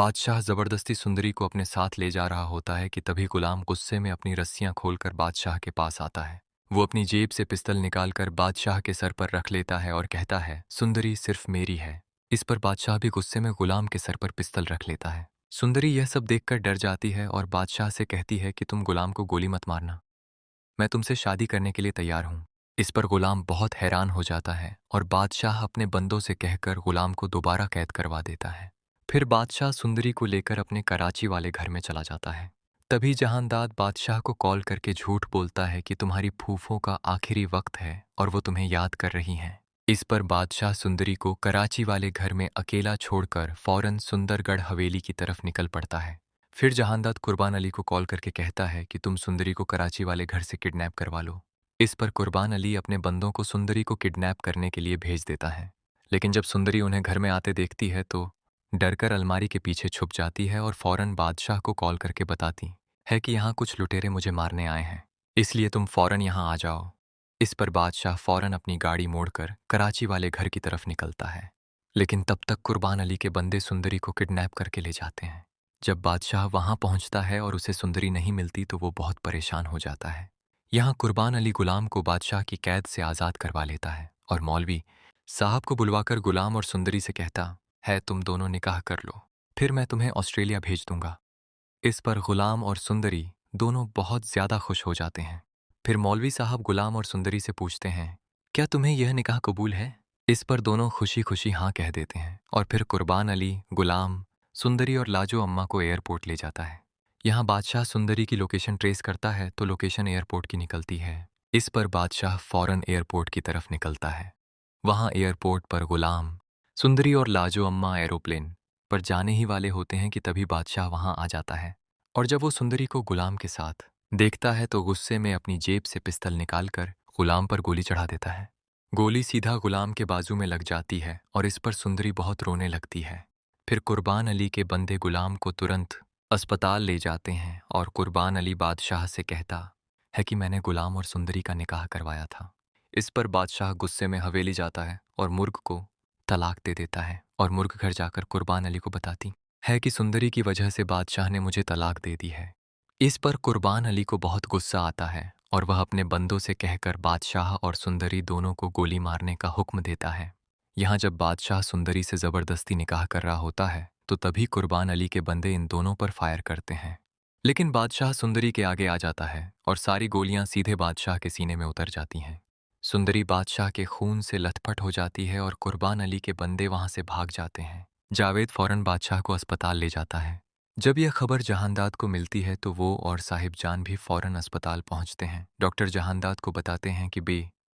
बादशाह जबरदस्ती सुंदरी को अपने साथ ले जा रहा होता है कि तभी गुलाम गुस्से में अपनी रस्सियां खोलकर बादशाह के पास आता है। वो अपनी जेब से पिस्तल निकालकर बादशाह के सर पर रख लेता है और कहता है, सुंदरी सिर्फ मेरी है। इस पर बादशाह भी गुस्से में गुलाम के सर पर पिस्तल रख लेता है। सुंदरी यह सब देखकर डर जाती है और बादशाह से कहती है कि तुम गुलाम को गोली मत मारना, मैं तुमसे शादी करने के लिए तैयार हूँ। इस पर गुलाम बहुत हैरान हो जाता है और बादशाह अपने बंदों से कहकर गुलाम को दोबारा कैद करवा देता है। फिर बादशाह सुंदरी को लेकर अपने कराची वाले घर में चला जाता है। तभी जहांदाद बादशाह को कॉल करके झूठ बोलता है कि तुम्हारी फूफों का आखिरी वक्त है और वो तुम्हें याद कर रही हैं। इस पर बादशाह सुंदरी को कराची वाले घर में अकेला छोड़कर फौरन सुंदरगढ़ हवेली की तरफ निकल पड़ता है। फिर जहांदाद कुर्बान अली को कॉल करके कहता है कि तुम सुंदरी को कराची वाले घर से किडनैप करवा लो। इस पर कुर्बान अली अपने बंदों को सुंदरी को किडनैप करने के लिए भेज देता है। लेकिन जब सुंदरी उन्हें घर में आते देखती है तो डरकर अलमारी के पीछे छुप जाती है और फौरन बादशाह को कॉल करके बताती है कि यहाँ कुछ लुटेरे मुझे मारने आए हैं, इसलिए तुम फौरन यहाँ आ जाओ। इस पर बादशाह फौरन अपनी गाड़ी मोड़कर कराची वाले घर की तरफ निकलता है। लेकिन तब तक कुर्बान अली के बंदे सुंदरी को किडनैप करके ले जाते हैं। जब बादशाह वहां पहुंचता है और उसे सुंदरी नहीं मिलती तो वो बहुत परेशान हो जाता है। यहाँ कुर्बान अली गुलाम को बादशाह की कैद से आज़ाद करवा लेता है और मौलवी साहब को बुलवाकर गुलाम और सुंदरी से कहता है, तुम दोनों निकाह कर लो, फिर मैं तुम्हें ऑस्ट्रेलिया भेज दूंगा। इस पर गुलाम और सुंदरी दोनों बहुत ज्यादा खुश हो जाते हैं। फिर मौलवी साहब गुलाम और सुंदरी से पूछते हैं, क्या तुम्हें यह निकाह कबूल है? इस पर दोनों खुशी खुशी हाँ कह देते हैं और फिर कुर्बान अली, गुलाम, सुंदरी और लाजो अम्मा को एयरपोर्ट ले जाता है। यहाँ बादशाह सुंदरी की लोकेशन ट्रेस करता है तो लोकेशन एयरपोर्ट की निकलती है। इस पर बादशाह फौरन एयरपोर्ट की तरफ निकलता है। वहाँ एयरपोर्ट पर गुलाम, सुंदरी और लाजो अम्मा एरोप्लेन पर जाने ही वाले होते हैं कि तभी बादशाह वहाँ आ जाता है और जब वो सुंदरी को गुलाम के साथ देखता है तो गुस्से में अपनी जेब से पिस्तल निकालकर गुलाम पर गोली चढ़ा देता है। गोली सीधा गुलाम के बाजू में लग जाती है और इस पर सुंदरी बहुत रोने लगती है। फिर कुर्बान अली के बंदे गुलाम को तुरंत अस्पताल ले जाते हैं और कुर्बान अली बादशाह से कहता है कि मैंने गुलाम और सुंदरी का निकाह करवाया था। इस पर बादशाह गुस्से में हवेली जाता है और मुर्ग को तलाक दे देता है और मुर्ग घर जाकर कुर्बान अली को बताती है कि सुंदरी की वजह से बादशाह ने मुझे तलाक दे दी है। इस पर कुर्बान अली को बहुत गुस्सा आता है और वह अपने बंदों से कहकर बादशाह और सुंदरी दोनों को गोली मारने का हुक्म देता है। यहाँ जब बादशाह सुंदरी से जबरदस्ती निकाह कर रहा होता है तो तभी कुर्बान अली के बंदे इन दोनों पर फायर करते हैं। लेकिन बादशाह सुंदरी के आगे आ जाता है और सारी गोलियां सीधे बादशाह के सीने में उतर जाती हैं। सुंदरी बादशाह के खून से लथपथ हो जाती है और कुर्बान अली के बंदे वहां से भाग जाते हैं। जावेद फौरन बादशाह को अस्पताल ले जाता है। जब यह खबर जहांदाद को मिलती है तो वो और साहिब जान भी फौरन अस्पताल पहुंचते हैं। डॉक्टर जहांदाद को बताते हैं कि बे